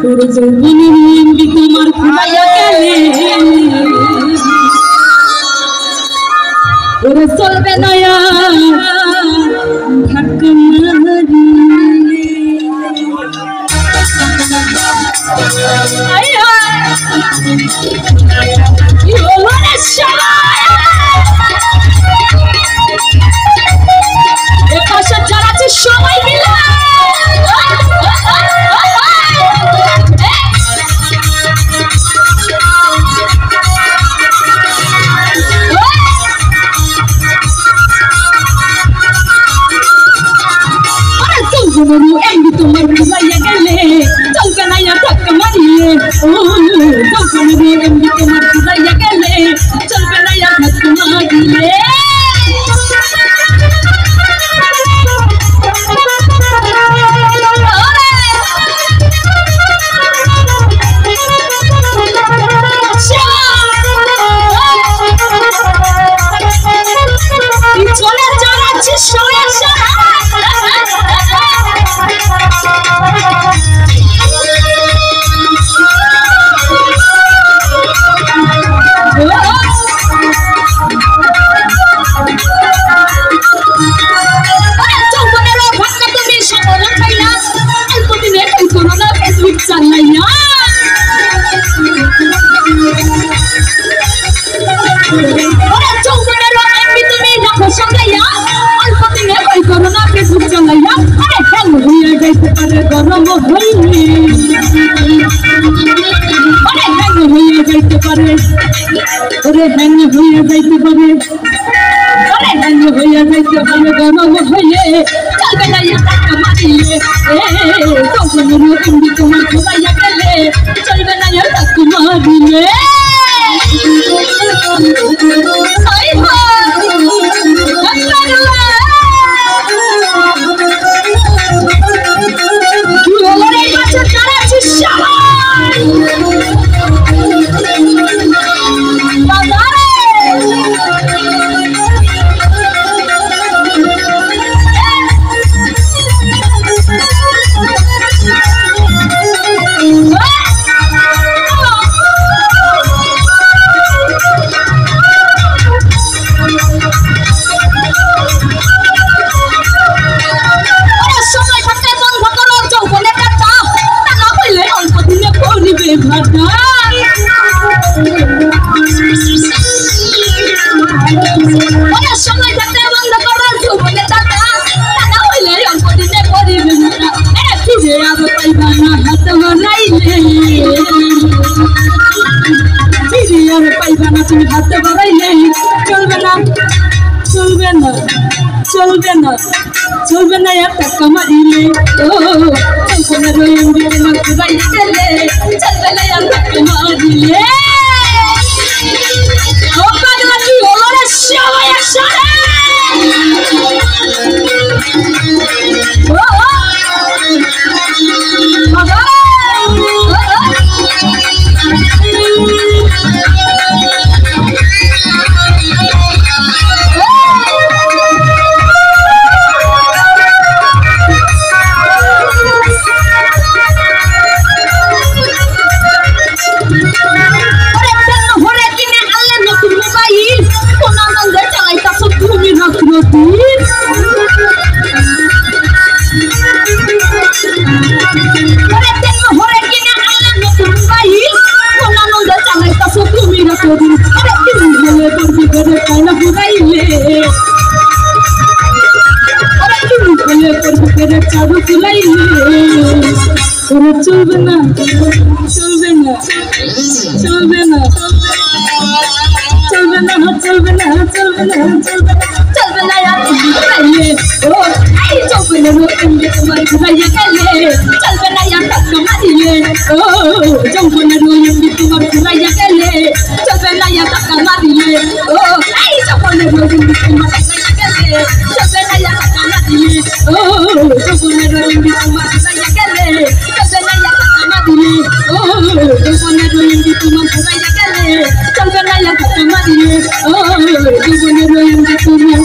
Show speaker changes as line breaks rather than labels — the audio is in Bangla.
ওরে যৌবনের এমবি তোমার ফুলাইয়া গেলে ওরে চলবে না ধাক্কা সবাই মিলে তোমার ভুলাইয়া গেলে চলবে না ধাক্কা মারিয়ে ও এমনি তোমার ভুলাইয়া গেলে চলবে না ধাক্কা মারিয়ে গরম হইলে হ্যাং হইয়া যাইতে পারে ওরে হ্যাং হইয়া যাইতে পারে হ্যাং হইয়া যাইতে পারে গরম হইলে চলবে না ধাক্কা মারিলে এমনি তোমার ঘুমাইয়া গেলে চলবে না ধাক্কা মারিলে সময় থাকতে বন্ধ করো যৌবনে টাকা টাকা হইলে অল্প দিনে পরিবে ফিরে আবার পাইবা না হাত বাড়াইলে ফিরে আর পাইবা না তুমি হাত বাড়াইলে চলবে না চলবে না চলবে না চলবে না টাকা মারিলে ও চলবে রইম তোমার ঘুরাইয়া গেলে চলবে না টাকা মারিলে ও পাগলা কি হলো রে সবাই একসাথে চলবে না চলবে না চলবে না চলবে না চলবে না চলবে না চলবে না ও চলবে না তোমার ঘুরাইয়া গেলে চলবে না টাকা মারিলে ও চলবে না তোমার ঘুরাইয়া গেলে চলবে না টাকা মারিলে ও চলবে না তোমার ঘুরাইয়া গেলে চলবে না টাকা মারিলে ও চলবে না তোমার ঘুরাইয়া গেলে চলবে না টাকা মারিলে ও চলবে না তোমার ঘুরাইয়া গেলে চলবে না টাকা মারিলে ও চলবে না তোমার